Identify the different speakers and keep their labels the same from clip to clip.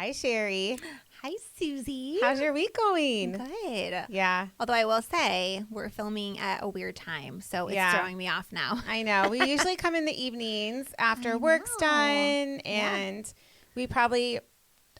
Speaker 1: Hi, Sherry.
Speaker 2: Hi, Susie.
Speaker 1: How's your week going?
Speaker 2: Good.
Speaker 1: Yeah.
Speaker 2: Although I will say we're filming at a weird time, so it's throwing me off now.
Speaker 1: I know. We usually come in the evenings after
Speaker 2: I
Speaker 1: work's
Speaker 2: know.
Speaker 1: done, and we probably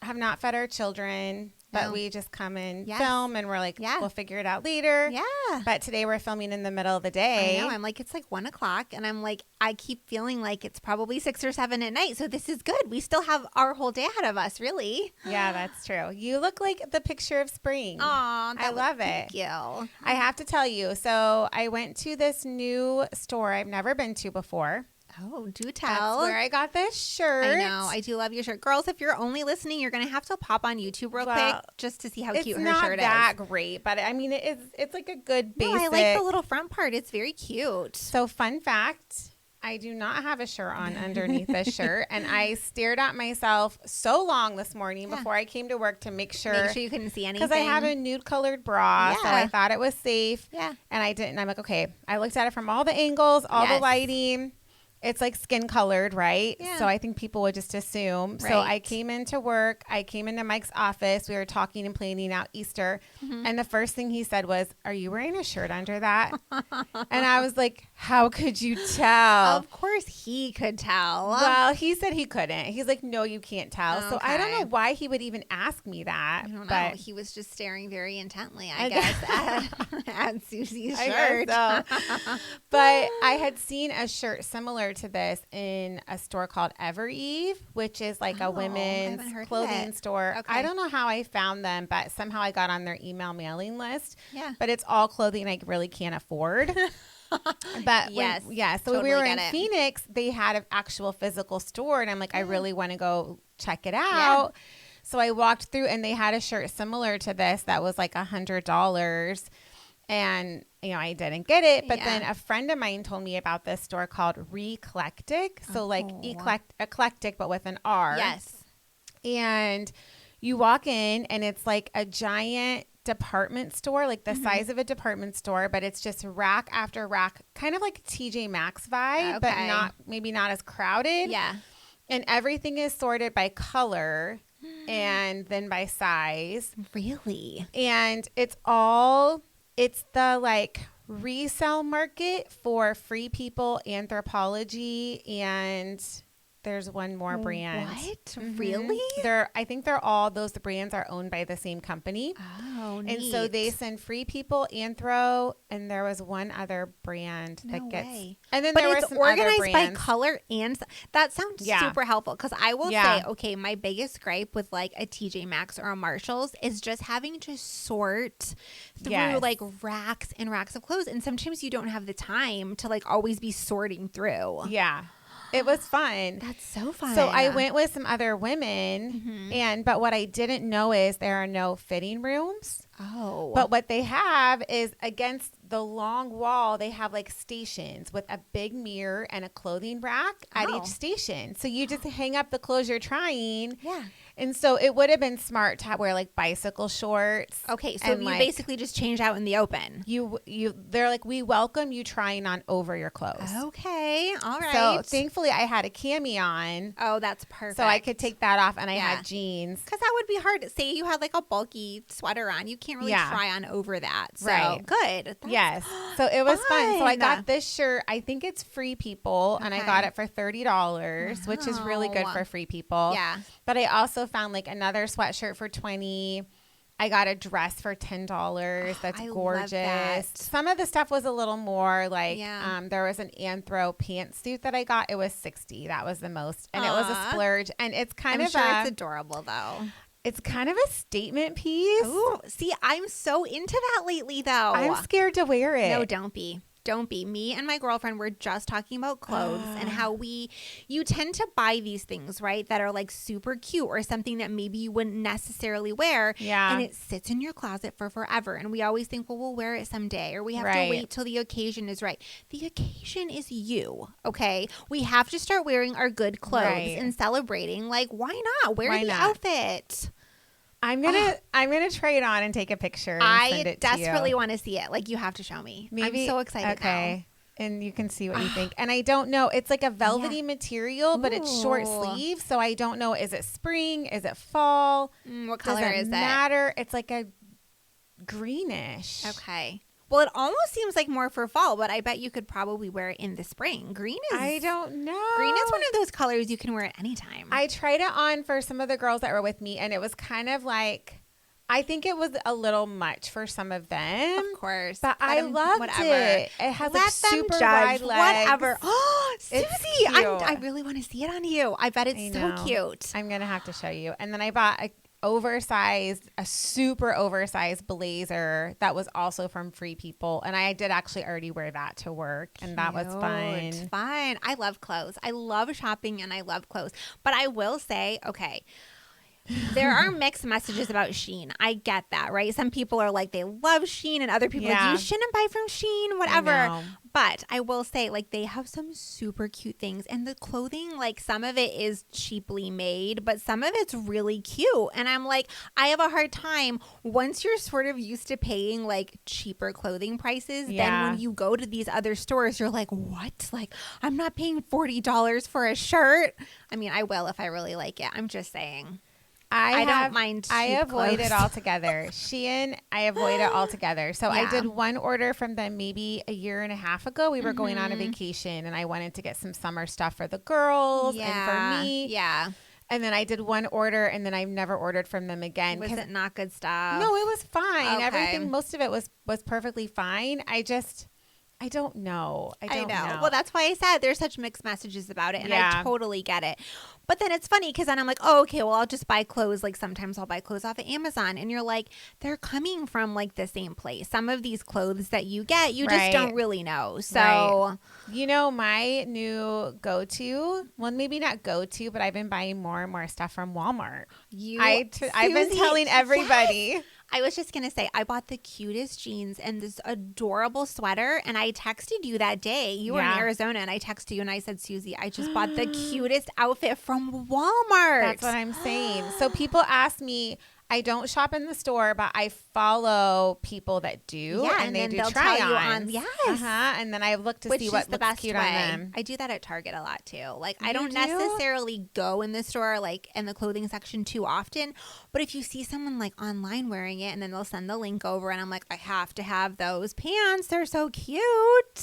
Speaker 1: have not fed our children, but
Speaker 2: No.
Speaker 1: we just come and
Speaker 2: Yes.
Speaker 1: film, and we're like,
Speaker 2: Yeah.
Speaker 1: we'll figure it out later.
Speaker 2: Yeah.
Speaker 1: But today we're filming in the middle of the day.
Speaker 2: I know. I'm like, it's like 1 o'clock, and I'm like, I keep feeling like it's probably 6 or 7 at night. So this is good. We still have our whole day ahead of us, really.
Speaker 1: Yeah, that's true. You look like the picture of spring.
Speaker 2: Aw,
Speaker 1: I love it.
Speaker 2: Thank you.
Speaker 1: I have to tell you, so I went to this new store I've never been to before.
Speaker 2: Oh, do
Speaker 1: That's
Speaker 2: tell.
Speaker 1: where I got this shirt.
Speaker 2: I know. I do love your shirt. Girls, if you're only listening, you're going to have to pop on YouTube real quick just to see how cute her shirt
Speaker 1: It's not that
Speaker 2: is.
Speaker 1: great, but I mean, it's like a good basic.
Speaker 2: No, I like the little front part. It's very cute.
Speaker 1: So fun fact, I do not have a shirt on underneath this shirt. And I stared at myself so long this morning before I came to work to make sure
Speaker 2: you couldn't see anything.
Speaker 1: because I had a nude colored bra, so I thought it was safe.
Speaker 2: Yeah.
Speaker 1: And I didn't. I'm like, okay, I looked at it from all the angles, all the lighting. It's like skin colored, right?
Speaker 2: Yeah.
Speaker 1: So I think people would just assume. So I came into work. I came into Mike's office. We were talking and planning out Easter. And the first thing he said was, "Are you wearing a shirt under that?" And I was like, how could you tell?
Speaker 2: Of course he could tell.
Speaker 1: Well, he said he couldn't. He's like, no, you can't tell. So I don't
Speaker 2: Okay.
Speaker 1: know why he would even ask me that.
Speaker 2: I don't know.
Speaker 1: But
Speaker 2: He was just staring very intently, I guess, at Susie's
Speaker 1: I
Speaker 2: shirt.
Speaker 1: guess so. But I had seen a shirt similar to this in a store called Evereve, which is like a women's
Speaker 2: haven't heard of
Speaker 1: clothing
Speaker 2: it.
Speaker 1: store.
Speaker 2: Okay.
Speaker 1: I don't know how I found them, but somehow I got on their email mailing list.
Speaker 2: Yeah.
Speaker 1: But it's all clothing I really can't afford. But
Speaker 2: Yes,
Speaker 1: so
Speaker 2: totally
Speaker 1: when we were
Speaker 2: get
Speaker 1: in
Speaker 2: it.
Speaker 1: Phoenix, they had an actual physical store, and I'm like, I really want to go check it out. So I walked through, and they had a shirt similar to this that was like $100. And, I didn't get it. But then a friend of mine told me about this store called Reclectic. So like eclectic, but with an R.
Speaker 2: Yes.
Speaker 1: And you walk in, and it's like a giant department store, like the size of a department store, but it's just rack after rack, kind of like TJ Maxx vibe, but maybe not as crowded.
Speaker 2: Yeah.
Speaker 1: And everything is sorted by color and then by size.
Speaker 2: Really?
Speaker 1: And it's the like resale market for Free People, Anthropology, and there's one more brand.
Speaker 2: What? Really?
Speaker 1: I think those brands are owned by the same company.
Speaker 2: Oh, neat.
Speaker 1: And so they send Free People, Anthro, and there was one other brand that gets.
Speaker 2: Way.
Speaker 1: And then
Speaker 2: But
Speaker 1: there were
Speaker 2: it's
Speaker 1: some other
Speaker 2: organized by
Speaker 1: brands.
Speaker 2: color, and that sounds super helpful, because I will say, okay, my biggest gripe with like a TJ Maxx or a Marshalls is just having to sort through like racks and racks of clothes, and sometimes you don't have the time to like always be sorting through.
Speaker 1: Yeah. It was fun.
Speaker 2: That's so fun.
Speaker 1: So I went with some other women, but what I didn't know is there are no fitting rooms.
Speaker 2: Oh.
Speaker 1: But what they have is against the long wall, they have like stations with a big mirror and a clothing rack at each station. So you just hang up the clothes you're trying.
Speaker 2: Yeah.
Speaker 1: And so it would have been smart to wear like bicycle shorts.
Speaker 2: Okay, so you basically just change out in the open.
Speaker 1: They're like, we welcome you trying on over your clothes.
Speaker 2: Okay, all right.
Speaker 1: So thankfully I had a cami on.
Speaker 2: Oh, that's perfect.
Speaker 1: So I could take that off, and I had jeans.
Speaker 2: Because that would be hard. Say you had like a bulky sweater on. You can't really try on over that. So good.
Speaker 1: Yes. So it was fun. So I got this shirt. I think it's Free People, and I got it for $30, which is really good for Free People.
Speaker 2: Yeah.
Speaker 1: But I also found like another sweatshirt for $20. I got a dress for $10. That's gorgeous.
Speaker 2: Love that.
Speaker 1: Some of the stuff was a little more like there was an Anthro pantsuit that I got. It was $60. That was the most. And it was a splurge. And it's
Speaker 2: it's adorable though.
Speaker 1: It's kind of a statement piece.
Speaker 2: Ooh, see, I'm so into that lately though.
Speaker 1: I'm scared to wear it.
Speaker 2: No, don't be. Don't be. Me and my girlfriend were just talking about clothes and how you tend to buy these things, right, that are like super cute or something that maybe you wouldn't necessarily wear.
Speaker 1: Yeah.
Speaker 2: And it sits in your closet for forever. And we always think, well, we'll wear it someday, or we have to wait till the occasion is right. The occasion is you, okay? We have to start wearing our good clothes and celebrating. Like, why not? Wear the outfit.
Speaker 1: I'm gonna try it on and take a picture. And send it
Speaker 2: desperately want to see it. Like, you have to show me.
Speaker 1: Maybe,
Speaker 2: I'm so excited now.
Speaker 1: and you can see what you think. And I don't know. It's like a velvety material, but it's short sleeve. So I don't know. Is it spring? Is it fall?
Speaker 2: What color is it?
Speaker 1: Does it matter? It's like a greenish.
Speaker 2: Okay. Well, it almost seems like more for fall, but I bet you could probably wear it in the spring.
Speaker 1: I don't know.
Speaker 2: Green is one of those colors you can wear at any time.
Speaker 1: I tried it on for some of the girls that were with me, and it was kind of like, I think it was a little much for some of them.
Speaker 2: Of course.
Speaker 1: But I loved it. It has like super wide legs.
Speaker 2: Whatever. Oh, Susie, I really want to see it on you. I bet it's so cute.
Speaker 1: I'm going to have to show you. And then I bought a super oversized blazer that was also from Free People, and I did actually already wear that to work, and that was fun.
Speaker 2: Fine. I love clothes. I love shopping and I love clothes. But I will say, okay, there are mixed messages about Shein. I get that, right? Some people are like, they love Shein, and other people are like, you shouldn't buy from Shein, whatever. But I will say, like, they have some super cute things. And the clothing, like, some of it is cheaply made, but some of it's really cute. And I'm like, I have a hard time once you're sort of used to paying, like, cheaper clothing prices. Then when you go to these other stores, you're like, what? Like, I'm not paying $40 for a shirt. I mean, I will if I really like it. I'm just saying. I don't mind cheap
Speaker 1: I avoid
Speaker 2: clothes.
Speaker 1: it altogether. Shein, I avoid it altogether. So I did one order from them maybe a year and a half ago. We were going on a vacation, and I wanted to get some summer stuff for the girls and for me.
Speaker 2: Yeah.
Speaker 1: And then I did one order, and then I've never ordered from them again.
Speaker 2: Was it not good stuff?
Speaker 1: No, it was fine.
Speaker 2: Okay.
Speaker 1: Everything, most of it was perfectly fine. I don't know. I don't know.
Speaker 2: Well, that's why I said there's such mixed messages about it, and I totally get it. But then it's funny because then I'm like, oh, okay, well, I'll just buy clothes. Like sometimes I'll buy clothes off of Amazon, and you're like, they're coming from like the same place. Some of these clothes that you get, you just don't really know. So,
Speaker 1: you know, my new go-to, well, maybe not go-to, but I've been buying more and more stuff from Walmart. I've been telling everybody.
Speaker 2: Yes. I was just going to say, I bought the cutest jeans and this adorable sweater, and I texted you that day. You were in Arizona, and I texted you, and I said, Susie, I just bought the cutest outfit from Walmart.
Speaker 1: That's what I'm saying. So people ask me, I don't shop in the store, but I follow people that do.
Speaker 2: Yeah,
Speaker 1: and they do
Speaker 2: they'll
Speaker 1: try
Speaker 2: tell you
Speaker 1: on.
Speaker 2: Yes.
Speaker 1: And then I look to see what looks cute on them.
Speaker 2: I do that at Target a lot too. Like I don't necessarily go in the store like in the clothing section too often, but if you see someone like online wearing it, and then they'll send the link over, and I'm like, I have to have those pants. They're so cute.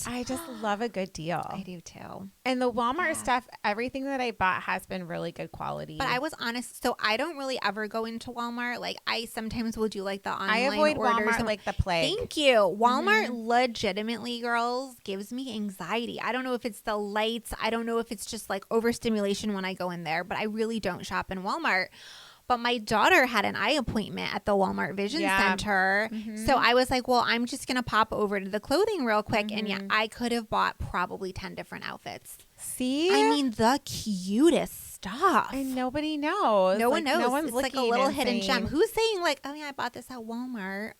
Speaker 1: I just love a good deal.
Speaker 2: I do too.
Speaker 1: And the Walmart stuff, everything that I bought has been really good quality.
Speaker 2: But I was honest, so I don't really ever go into Walmart. Like I sometimes will do like the online
Speaker 1: I avoid
Speaker 2: orders.
Speaker 1: Walmart like the plague.
Speaker 2: Thank you. Walmart legitimately, girls, gives me anxiety. I don't know if it's the lights. I don't know if it's just like overstimulation when I go in there, but I really don't shop in Walmart. But my daughter had an eye appointment at the Walmart Vision Center. So I was like, well, I'm just going to pop over to the clothing real quick. And I could have bought probably 10 different outfits.
Speaker 1: See?
Speaker 2: I mean, the cutest stuff.
Speaker 1: And nobody knows.
Speaker 2: No one knows.
Speaker 1: No one's
Speaker 2: it's like a little hidden gem. Who's saying like, oh yeah, I bought this at Walmart?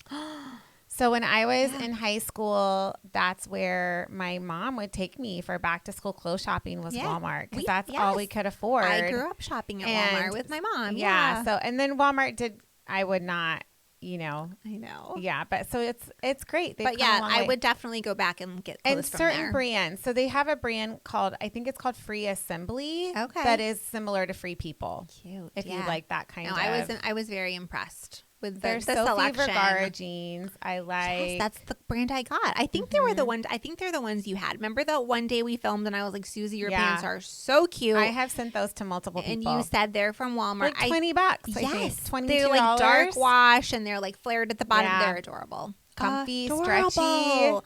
Speaker 1: So when I was in high school, that's where my mom would take me for back to school clothes shopping was Walmart, because that's all we could afford.
Speaker 2: I grew up shopping at Walmart with my mom.
Speaker 1: Yeah. So, and then Walmart I would not,
Speaker 2: I know.
Speaker 1: Yeah. But so it's great.
Speaker 2: But yeah, I would definitely go back and get clothes from there.
Speaker 1: Certain brands. So they have a brand called, I think it's called Free Assembly.
Speaker 2: Okay.
Speaker 1: That is similar to Free People.
Speaker 2: Cute.
Speaker 1: If you like that kind of.
Speaker 2: I was very impressed with the
Speaker 1: Sophie
Speaker 2: selection.
Speaker 1: Vergara jeans. I like.
Speaker 2: Yes, that's the brand I got. I think they were the ones. I think they're the ones you had. Remember that one day we filmed and I was like, Susie, your pants are so cute.
Speaker 1: I have sent those to multiple people.
Speaker 2: And you said they're from Walmart.
Speaker 1: Like $20.
Speaker 2: Yes,
Speaker 1: I think. $22.
Speaker 2: They're like dark wash and they're like flared at the bottom. They're adorable,
Speaker 1: comfy, stretchy.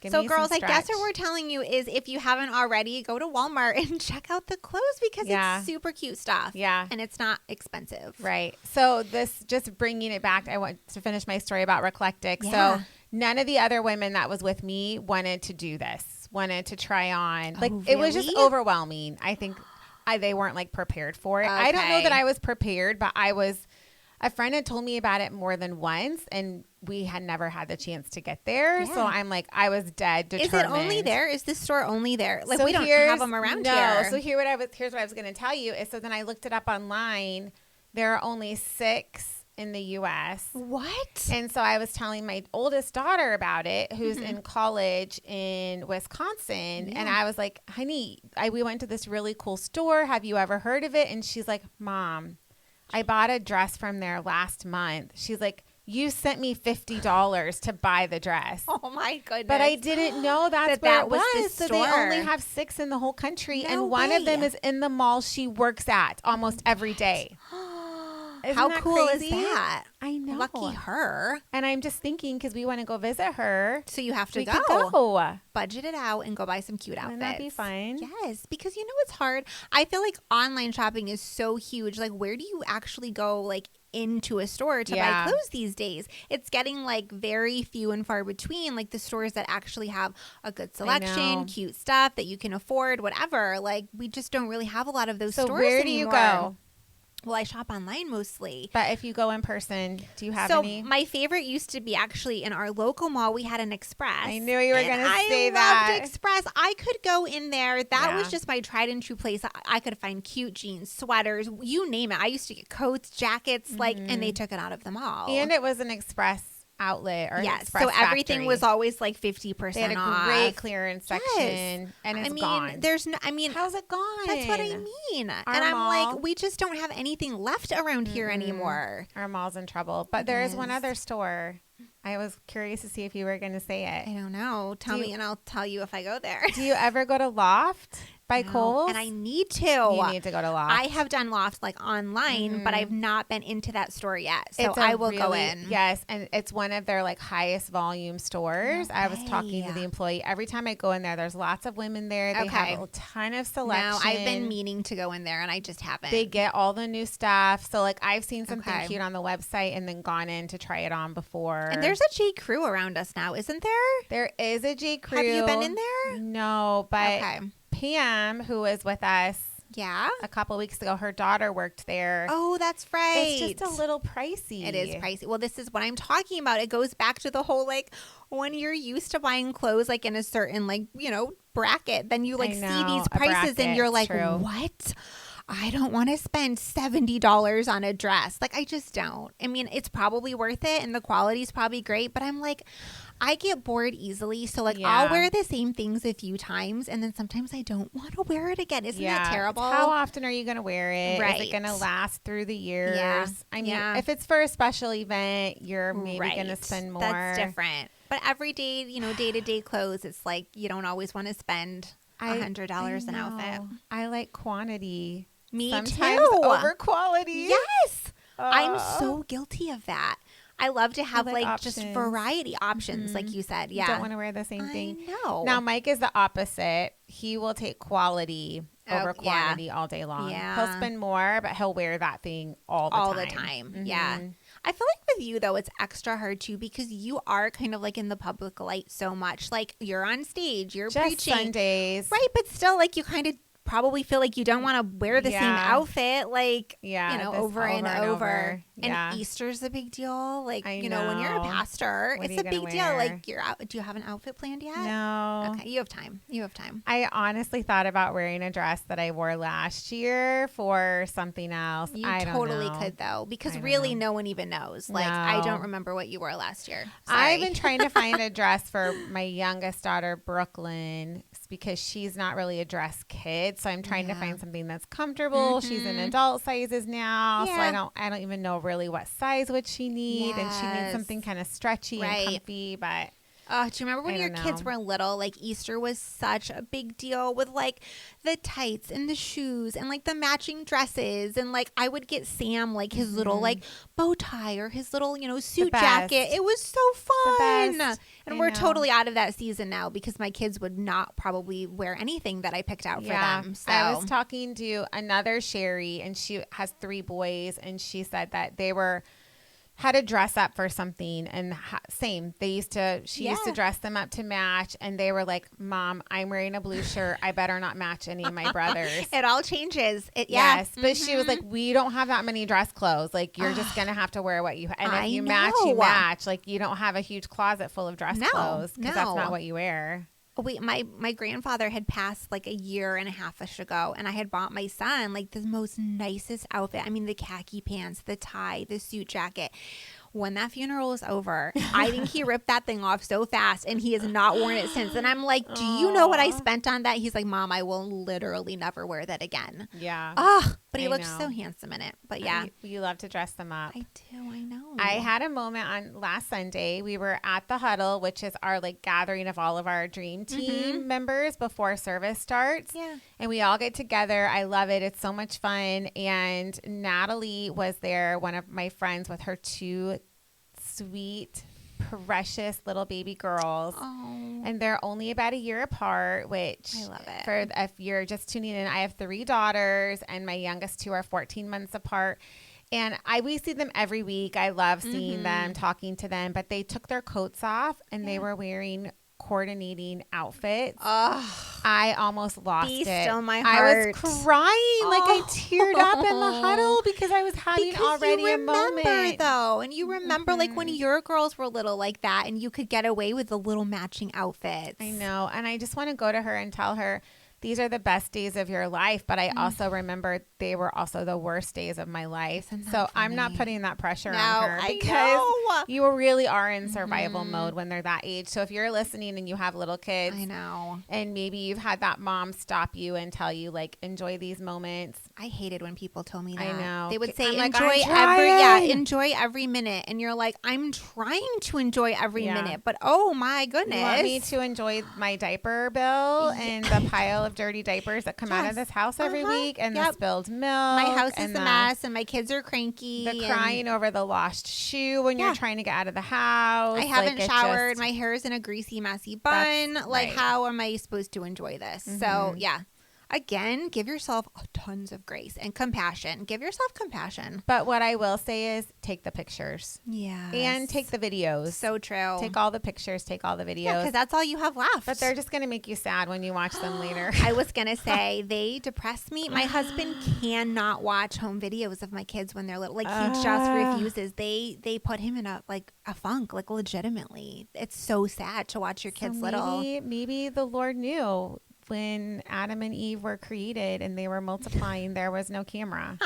Speaker 2: So girls, I guess what we're telling you is if you haven't already, go to Walmart and check out the clothes because it's super cute stuff.
Speaker 1: Yeah.
Speaker 2: And it's not expensive.
Speaker 1: Right. So this, just bringing it back, I want to finish my story about Reclectic.
Speaker 2: Yeah.
Speaker 1: So none of the other women that was with me wanted to do this, wanted to try on. Like it was just overwhelming. I think they weren't like prepared for it. Okay. I don't know that I was prepared, but a friend had told me about it more than once, and we had never had the chance to get there. Yeah. So I'm like, I was dead determined.
Speaker 2: Is it only there? Is this store only there? Like, so we don't have them around here.
Speaker 1: So here's what I was going to tell you is, so then I looked it up online. There are only 6 in the U.S.
Speaker 2: What?
Speaker 1: And so I was telling my oldest daughter about it, who's in college in Wisconsin. And I was like, honey, we went to this really cool store. Have you ever heard of it? And she's like, Mom, I bought a dress from there last month. She's like, you sent me $50 to buy the dress.
Speaker 2: Oh my goodness.
Speaker 1: But I didn't know that's where it was.
Speaker 2: The
Speaker 1: so
Speaker 2: store.
Speaker 1: They only have 6 in the whole country. And one of them is in the mall she works at almost every day.
Speaker 2: How cool is that?
Speaker 1: I know.
Speaker 2: Lucky her.
Speaker 1: And I'm just thinking, because we want to go visit her.
Speaker 2: So you have to go.
Speaker 1: We could go.
Speaker 2: Budget it out and go buy some cute outfits.
Speaker 1: Wouldn't that be fun?
Speaker 2: Yes, because you know it's hard. I feel like online shopping is so huge. Like, where do you actually go, like, into a store to buy clothes these days? It's getting, like, very few and far between, like, the stores that actually have a good selection, cute stuff that you can afford, whatever. Like, we just don't really have a lot of those stores anymore. So where do you go? Well, I shop online mostly.
Speaker 1: But if you go in person, do you have any? So
Speaker 2: my favorite used to be actually in our local mall. We had an Express.
Speaker 1: I knew you were going to say that.
Speaker 2: I loved Express. I could go in there. That was just my tried and true place. I could find cute jeans, sweaters, you name it. I used to get coats, jackets, and they took it out of the mall.
Speaker 1: And it was an Express outlet or Express
Speaker 2: so everything
Speaker 1: factory.
Speaker 2: Was always like 50% off.
Speaker 1: They had a great clearance section, and it's gone.
Speaker 2: There's no. I mean,
Speaker 1: how's it gone?
Speaker 2: That's what I mean. I'm like, we just don't have anything left around here anymore.
Speaker 1: Our mall's in trouble. But there is one other store. I was curious to see if you were going to say it.
Speaker 2: I don't know. Tell me, and I'll tell you if I go there.
Speaker 1: Do you ever go to Loft? By Kohl's?
Speaker 2: And I need to.
Speaker 1: You need to go to Loft.
Speaker 2: I have done Loft like online, but I've not been into that store yet. So I will go in.
Speaker 1: Yes. And it's one of their like highest volume stores. I was talking to the employee. Every time I go in there, there's lots of women there. They have a ton of selection.
Speaker 2: No, I've been meaning to go in there and I just haven't.
Speaker 1: They get all the new stuff. So like I've seen something cute on the website and then gone in to try it on before.
Speaker 2: And there's a J. Crew around us now, isn't there?
Speaker 1: There is a J. Crew.
Speaker 2: Have you been in there?
Speaker 1: No, but Pam, who was with us a couple of weeks ago, her daughter worked there.
Speaker 2: Oh, that's right.
Speaker 1: It's just a little pricey.
Speaker 2: It is pricey. Well, this is what I'm talking about. It goes back to the whole, like, when you're used to buying clothes, like, in a certain, like, you know, bracket, then you, like, see these prices and you're like, what? I don't want to spend $70 on a dress. Like, I just don't. I mean, it's probably worth it and the quality's probably great, but I'm like, I get bored easily. So, like, I'll wear the same things a few times and then sometimes I don't want to wear it again. Isn't that terrible?
Speaker 1: How often are you going to wear it?
Speaker 2: Right.
Speaker 1: Is it going to last through the years?
Speaker 2: Yeah.
Speaker 1: I mean, if it's for a special event, you're maybe going to spend more.
Speaker 2: That's different. But every day, you know, day-to-day clothes, it's like you don't always want to spend $100 an outfit.
Speaker 1: I like quantity.
Speaker 2: Me
Speaker 1: sometimes
Speaker 2: too.
Speaker 1: Over quality.
Speaker 2: Yes. I'm so guilty of that. I love to have like
Speaker 1: options.
Speaker 2: Just variety options, like you said. Yeah.
Speaker 1: You don't want to wear the same thing.
Speaker 2: I know.
Speaker 1: Now, Mike is the opposite. He will take quality over quantity all day long.
Speaker 2: Yeah.
Speaker 1: He'll spend more, but he'll wear that thing all the time.
Speaker 2: Mm-hmm. Yeah. I feel like with you, though, it's extra hard, too, because you are kind of like in the public light so much. Like, you're on stage, you're
Speaker 1: just
Speaker 2: preaching.
Speaker 1: Sundays.
Speaker 2: Right, but still, like, you kind of probably feel like you don't want to wear the same outfit, like, you know, over and over. And Easter's a big deal. Like, you know, when you're a pastor, it's a big deal. Like, you're out. Do you have an outfit planned yet?
Speaker 1: No.
Speaker 2: Okay, you have time. You have time.
Speaker 1: I honestly thought about wearing a dress that I wore last year for something else.
Speaker 2: You totally could, though, because really no one even knows. Like, I don't remember what you wore last year. Sorry.
Speaker 1: I've been trying to find a dress for my youngest daughter, Brooklyn, because she's not really a dress kid. So I'm trying to find something that's comfortable. She's in adult sizes now. So I don't even know really what size would she need. And she needs something kind of stretchy and comfy, but
Speaker 2: do you remember when your kids were little? Like, Easter was such a big deal with, like, the tights and the shoes and, like, the matching dresses. And, like, I would get Sam, like, his little, like, bow tie or his little, you know, suit jacket. It was so fun. And we're totally out of that season now because my kids would not probably wear anything that I picked out for them. So
Speaker 1: I was talking to another Sherry, and she has 3 boys, and she said that they had to dress up for something, and she used to dress them up to match, and they were like, Mom, I'm wearing a blue shirt. I better not match any of my brothers.
Speaker 2: It all changes.
Speaker 1: Yes. But she was like, we don't have that many dress clothes. Like, you're just going to have to wear what you, and if you match, you match. Like, you don't have a huge closet full of dress clothes because that's not what you wear.
Speaker 2: my grandfather had passed like a year and a half-ish ago, and I had bought my son like the most nicest outfit. I mean, the khaki pants, the tie, the suit jacket. When that funeral was over, I think he ripped that thing off so fast, and he has not worn it since. And I'm like, do you know what I spent on that? He's like, Mom, I will literally never wear that again.
Speaker 1: Yeah.
Speaker 2: Oh, but he looked so handsome in it. But yeah.
Speaker 1: You love to dress them up.
Speaker 2: I do. I know.
Speaker 1: I had a moment on last Sunday. We were at the huddle, which is our like gathering of all of our dream team members before service starts.
Speaker 2: Yeah.
Speaker 1: And we all get together. I love it. It's so much fun. And Natalie was there, one of my friends, with her two sweet, precious little baby girls.
Speaker 2: Oh.
Speaker 1: And they're only about a year apart, which
Speaker 2: I love it.
Speaker 1: For if you're just tuning in, I have 3 daughters and my youngest 2 are 14 months apart. And we see them every week. I love seeing them, talking to them, but they took their coats off and they were wearing coordinating outfits.
Speaker 2: Oh,
Speaker 1: I almost lost it.
Speaker 2: Still my heart.
Speaker 1: I was crying. Like I teared up in the huddle because I was having already a moment.
Speaker 2: Though, and you remember like when your girls were little like that, and you could get away with the little matching outfits.
Speaker 1: I know, and I just want to go to her and tell her, these are the best days of your life, but I also remember they were also the worst days of my life. So funny? I'm not putting that pressure on her because you really are in survival mode when they're that age. So if you're listening and you have little kids,
Speaker 2: I know,
Speaker 1: and maybe you've had that mom stop you and tell you like, enjoy these moments.
Speaker 2: I hated when people told me that.
Speaker 1: I know.
Speaker 2: They would say, enjoy every minute. And you're like, I'm trying to enjoy every minute, but oh my goodness.
Speaker 1: You want me to enjoy my diaper bill and the pile of dirty diapers that come out of this house every week, and the spilled milk.
Speaker 2: My house is a mess, and my kids are cranky.
Speaker 1: The crying over the lost shoe when you're trying to get out of the house.
Speaker 2: I haven't showered. My hair is in a greasy, messy bun. Like, how am I supposed to enjoy this? So, yeah. Again, give yourself tons of grace and compassion. Give yourself compassion.
Speaker 1: But what I will say is take the pictures.
Speaker 2: Yeah.
Speaker 1: And take the videos.
Speaker 2: So true.
Speaker 1: Take all the pictures. Take all the videos.
Speaker 2: Yeah, because that's all you have left.
Speaker 1: But they're just going to make you sad when you watch them later.
Speaker 2: I was going to say, they depress me. My husband cannot watch home videos of my kids when they're little. Like, he just refuses. They put him in a funk, like, legitimately. It's so sad to watch your kids little.
Speaker 1: Maybe the Lord knew when Adam and Eve were created and they were multiplying, there was no camera.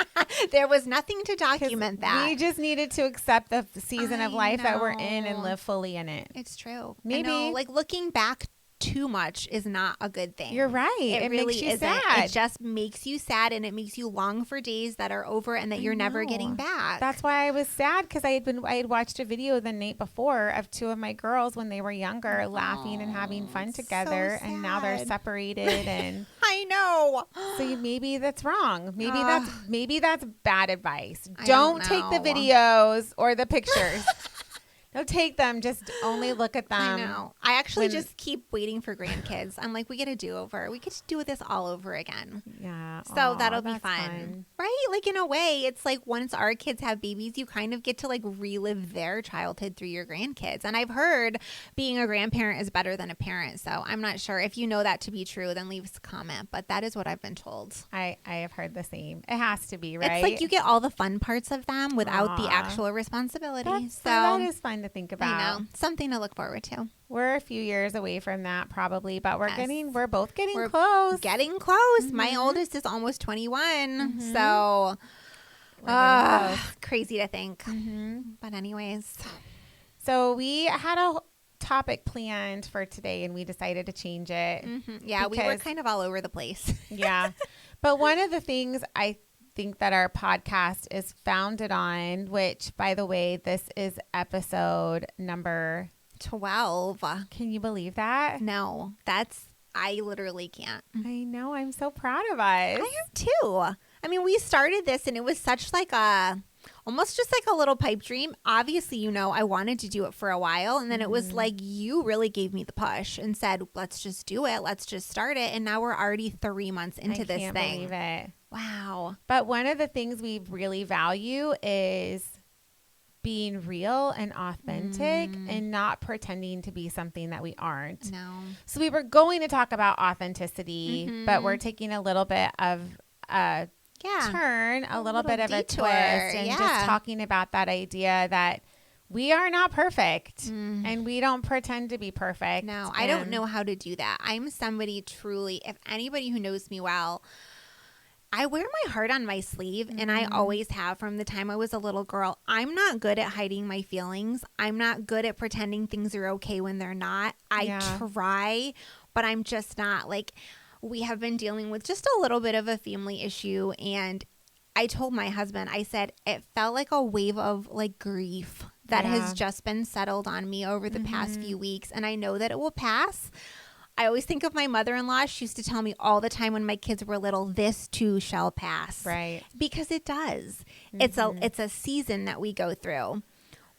Speaker 2: There was nothing to document that.
Speaker 1: We just needed to accept the season of life that we're in and live fully in it.
Speaker 2: It's true.
Speaker 1: Maybe.
Speaker 2: Like, looking back too much is not a good thing.
Speaker 1: You're right. It really makes you sad.
Speaker 2: It just makes you sad, and it makes you long for days that are over and that you're never getting back.
Speaker 1: That's why I was sad, because I had watched a video the night before of 2 of my girls when they were younger laughing and having fun together, and now they're separated. And
Speaker 2: I know.
Speaker 1: So maybe that's wrong. Maybe that's bad advice. Don't take the videos or the pictures. No, take them. Just only look at them.
Speaker 2: I know. I actually just keep waiting for grandkids. I'm like, we get a do-over. We get to do this all over again.
Speaker 1: Yeah.
Speaker 2: So that'll be fun. Right? Like, in a way, it's like once our kids have babies, you kind of get to like relive their childhood through your grandkids. And I've heard being a grandparent is better than a parent. So I'm not sure. If you know that to be true, then leave us a comment. But that is what I've been told.
Speaker 1: I have heard the same. It has to be, right?
Speaker 2: It's like you get all the fun parts of them without the actual responsibility.
Speaker 1: That is fun to think about.
Speaker 2: I know. Something to look forward to.
Speaker 1: We're a few years away from that probably, but we're both getting close.
Speaker 2: Getting close. My oldest is almost 21. So crazy to think. But anyways.
Speaker 1: So we had a topic planned for today and we decided to change it.
Speaker 2: Yeah, we were kind of all over the place.
Speaker 1: Yeah. But one of the things I think that our podcast is founded on, which, by the way, this is episode number
Speaker 2: 12.
Speaker 1: Can you believe that?
Speaker 2: No, I literally can't.
Speaker 1: I know. I'm so proud of us.
Speaker 2: I am too. I mean, we started this and it was such like almost just like a little pipe dream. Obviously, I wanted to do it for a while. And then it was like, you really gave me the push and said, let's just do it. Let's just start it. And now we're already 3 months into this thing.
Speaker 1: I can't believe it.
Speaker 2: Wow.
Speaker 1: But one of the things we really value is being real and authentic and not pretending to be something that we aren't.
Speaker 2: No.
Speaker 1: So we were going to talk about authenticity, but we're taking a little bit of a turn, a little bit of a twist, and just talking about that idea that we are not perfect and we don't pretend to be perfect.
Speaker 2: No, I don't know how to do that. I'm somebody truly, if anybody who knows me well, I wear my heart on my sleeve, and I always have from the time I was a little girl. I'm not good at hiding my feelings. I'm not good at pretending things are okay when they're not. I try, but I'm just not. Like, we have been dealing with just a little bit of a family issue, and I told my husband, I said, it felt like a wave of like grief that has just been settled on me over the past few weeks, and I know that it will pass. I always think of my mother-in-law. She used to tell me all the time when my kids were little, this too shall pass.
Speaker 1: Right.
Speaker 2: Because it does. It's a season that we go through.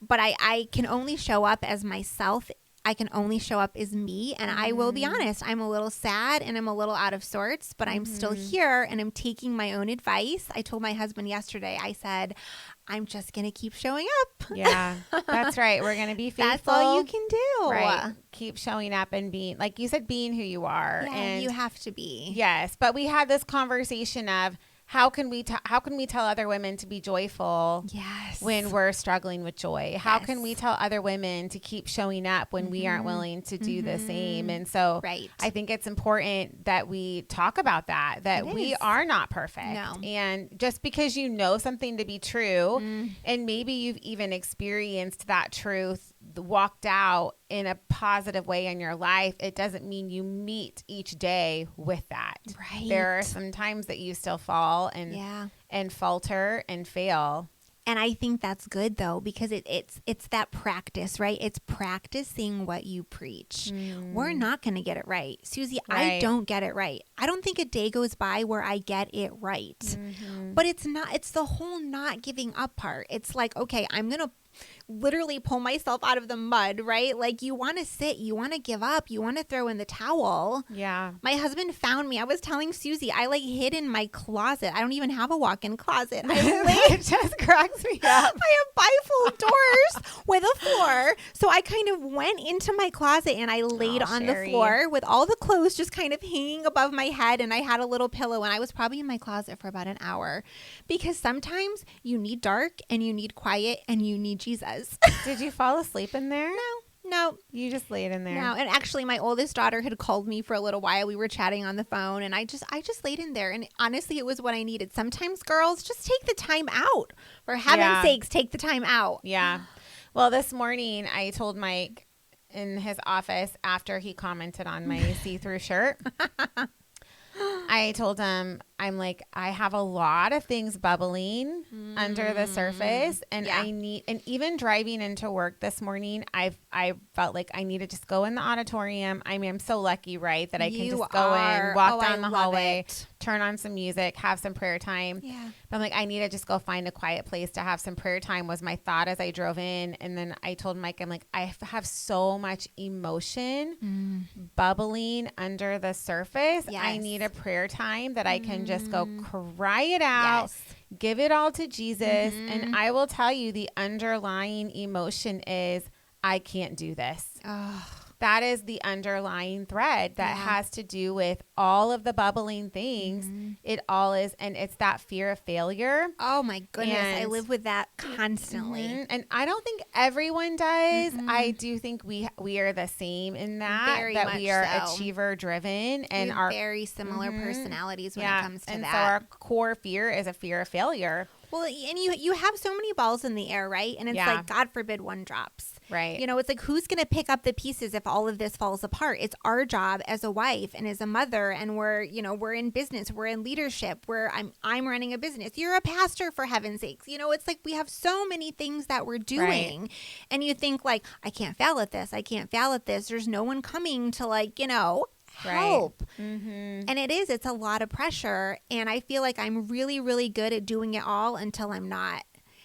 Speaker 2: But I can only show up as myself. I can only show up as me. And I will be honest, I'm a little sad and I'm a little out of sorts, but I'm still here and I'm taking my own advice. I told my husband yesterday, I said, I'm just going to keep showing up.
Speaker 1: Yeah, that's right. We're going to be faithful.
Speaker 2: That's all you can do.
Speaker 1: Right. Keep showing up and being, like you said, being who you are.
Speaker 2: Yeah,
Speaker 1: and
Speaker 2: you have to be.
Speaker 1: Yes. But we had this conversation of how can we tell other women to be joyful when we're struggling with joy? How can we tell other women to keep showing up when we aren't willing to do the same? And so I think it's important that we talk about that we are not perfect.
Speaker 2: No.
Speaker 1: And just because you know something to be true and maybe you've even experienced that truth walked out in a positive way in your life, it doesn't mean you meet each day with that.
Speaker 2: Right.
Speaker 1: There are some times that you still fall and falter and fail.
Speaker 2: And I think that's good though, because it's that practice, right? It's practicing what you preach. We're not going to get it right. Susie, I don't get it right. I don't think a day goes by where I get it right. But it's the whole not giving up part. It's like, okay, I'm going to literally pull myself out of the mud, right? Like, you want to sit, you want to give up, you want to throw in the towel.
Speaker 1: Yeah.
Speaker 2: My husband found me. I was telling Susie, I like hid in my closet. I don't even have a walk-in closet.
Speaker 1: It just cracks me up.
Speaker 2: I have bifold doors with a floor. So I kind of went into my closet and I laid on the floor with all the clothes just kind of hanging above my head. And I had a little pillow, and I was probably in my closet for about an hour, because sometimes you need dark and you need quiet and you need Jesus.
Speaker 1: Did you fall asleep in there?
Speaker 2: No.
Speaker 1: You just laid in there.
Speaker 2: No. And actually, my oldest daughter had called me for a little while. We were chatting on the phone, and I just laid in there. And honestly, it was what I needed. Sometimes, girls, just take the time out. For heaven's sakes, take the time out.
Speaker 1: Yeah. Well, this morning I told Mike in his office after he commented on my see-through shirt. I told him, I'm like, I have a lot of things bubbling under the surface, and and even driving into work this morning, I felt like I need to just go in the auditorium. I mean, I'm so lucky, right, that I can just go in, walk down the hallway, turn on some music, have some prayer time.
Speaker 2: Yeah.
Speaker 1: But I'm like, I need to just go find a quiet place to have some prayer time, was my thought as I drove in. And then I told Mike, I'm like, I have so much emotion bubbling under the surface.
Speaker 2: Yes.
Speaker 1: I need a prayer time that I can just go cry it out, give it all to Jesus. And I will tell you, the underlying emotion is, I can't do this. That is the underlying thread that has to do with all of the bubbling things. It all is. And it's that fear of failure.
Speaker 2: Oh my goodness. I live with that constantly.
Speaker 1: And I don't think everyone does. I do think we are the same in that,
Speaker 2: Very
Speaker 1: that
Speaker 2: much
Speaker 1: we are
Speaker 2: so.
Speaker 1: achiever driven, and
Speaker 2: we have very similar personalities when it comes to that.
Speaker 1: And so our core fear is a fear of failure.
Speaker 2: Well, and you have so many balls in the air, right? And it's like, God forbid one drops.
Speaker 1: Right.
Speaker 2: You know, it's like, who's going to pick up the pieces if all of this falls apart? It's our job as a wife and as a mother, and we're in business, we're in leadership, I'm running a business. You're a pastor, for heaven's sakes. You know, it's like we have so many things that we're doing, and you think like, I can't fail at this. I can't fail at this. There's no one coming to help. And it's a lot of pressure, and I feel like I'm really, really good at doing it all until I'm not.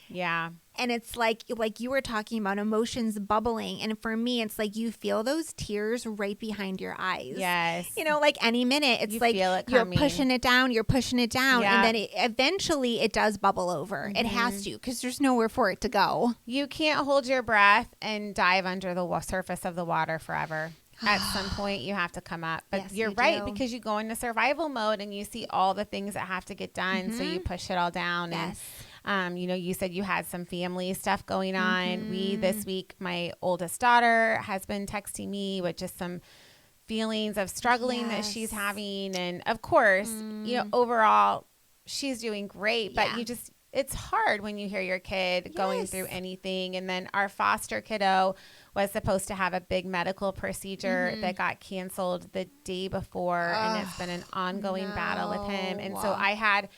Speaker 1: Yeah.
Speaker 2: And it's like you were talking about emotions bubbling, and for me it's like you feel those tears right behind your eyes.
Speaker 1: Yes.
Speaker 2: You know, like any minute it's like
Speaker 1: you're
Speaker 2: pushing it down, and then eventually it does bubble over. It has to, because there's nowhere for it to go.
Speaker 1: You can't hold your breath and dive under the surface of the water forever. At some point you have to come up, but
Speaker 2: yes,
Speaker 1: you're right, because you go into survival mode and you see all the things that have to get done. So you push it all down.
Speaker 2: Yes.
Speaker 1: You said you had some family stuff going on. This week, my oldest daughter has been texting me with just some feelings of struggling that she's having. And of course, overall, she's doing great, but it's hard when you hear your kid going through anything. And then our foster kiddo was supposed to have a big medical procedure that got canceled the day before. And it's been an ongoing battle with him. And so I had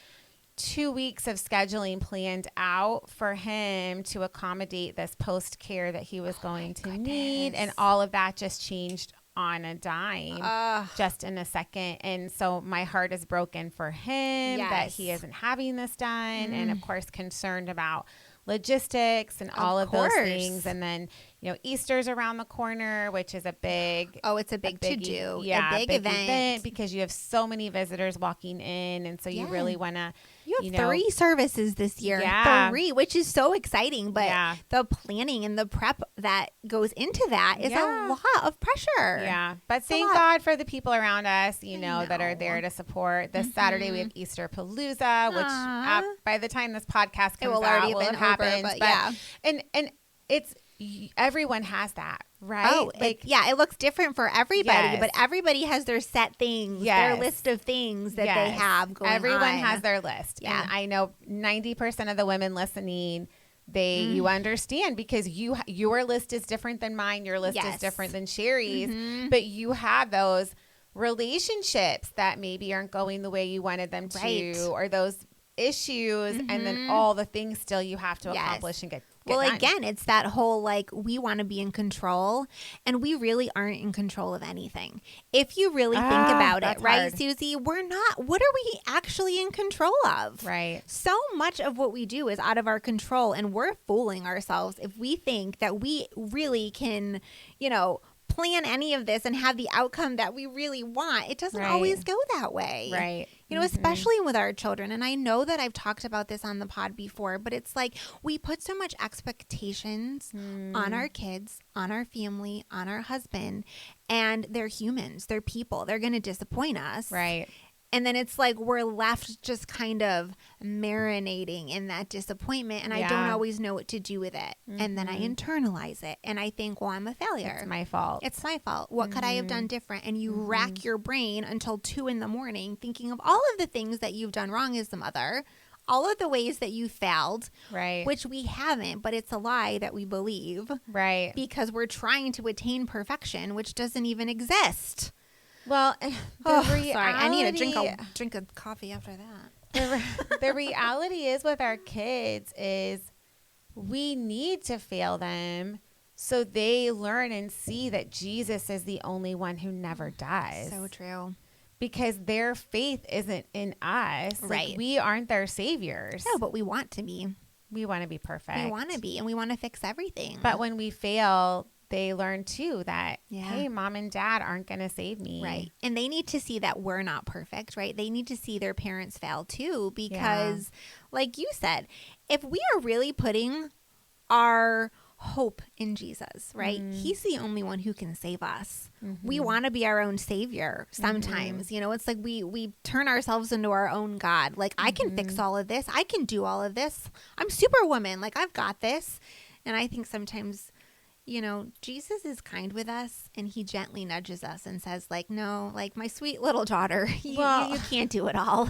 Speaker 1: 2 weeks of scheduling planned out for him to accommodate this post care that he was going to need. And all of that just changed on a dime just in a second. And so my heart is broken for him that he isn't having this done. And of course, concerned about logistics and all of those things. And then, Easter's around the corner, which is a big,
Speaker 2: it's a big to do.
Speaker 1: Yeah.
Speaker 2: A big event
Speaker 1: because you have so many visitors walking in. And so you really want to,
Speaker 2: you have 3 services this year. 3, which is so exciting. But the planning and the prep that goes into that is a lot of pressure.
Speaker 1: Yeah. But thank God for the people around us, that are there to support. This Saturday, we have Easter Palooza, which by the time this podcast comes out, will have happened. But and it's, everyone has that, right?
Speaker 2: Oh, it looks different for everybody, but everybody has their set things, their list of things that they have going on.
Speaker 1: Everyone has their list. Yeah. And I know 90% of the women listening, you understand because your list is different than mine. Your list is different than Sherry's, but you have those relationships that maybe aren't going the way you wanted them to, or those issues, and then all the things still you have to accomplish and get done.
Speaker 2: Again, it's that whole we want to be in control, and we really aren't in control of anything. If you really think about it, right, hard. Susie, we're not. What are we actually in control of?
Speaker 1: Right.
Speaker 2: So much of what we do is out of our control, and we're fooling ourselves if we think that we really can, plan any of this and have the outcome that we really want. It doesn't always go that way.
Speaker 1: Right.
Speaker 2: Especially with our children. And I know that I've talked about this on the pod before, but it's we put so much expectations on our kids, on our family, on our husband, and they're humans. They're people. They're going to disappoint us.
Speaker 1: Right.
Speaker 2: And then it's we're left just kind of marinating in that disappointment. And I don't always know what to do with it. And then I internalize it. And I think, well, I'm a failure.
Speaker 1: It's my fault.
Speaker 2: It's my fault. What could I have done different? And you rack your brain until 2 a.m. thinking of all of the things that you've done wrong as a mother. All of the ways that you failed,
Speaker 1: right?
Speaker 2: Which we haven't, but it's a lie that we believe.
Speaker 1: Right.
Speaker 2: Because we're trying to attain perfection, which doesn't even exist.
Speaker 1: Well,
Speaker 2: sorry, I need a drink of coffee after that.
Speaker 1: The reality is with our kids is we need to fail them so they learn and see that Jesus is the only one who never does.
Speaker 2: So true.
Speaker 1: Because their faith isn't in us.
Speaker 2: Right.
Speaker 1: We aren't their saviors.
Speaker 2: No, but we want to be.
Speaker 1: We want to be perfect.
Speaker 2: We want to be, and we want to fix everything.
Speaker 1: But when we fail, they learn too that, hey, mom and dad aren't going to save me.
Speaker 2: Right. And they need to see that we're not perfect, right? They need to see their parents fail too, because like you said, if we are really putting our hope in Jesus, right? He's the only one who can save us. We want to be our own savior sometimes. It's we turn ourselves into our own God. I can fix all of this. I can do all of this. I'm Superwoman. I've got this. And I think sometimes Jesus is kind with us, and he gently nudges us and says, no, my sweet little daughter, you can't do it all.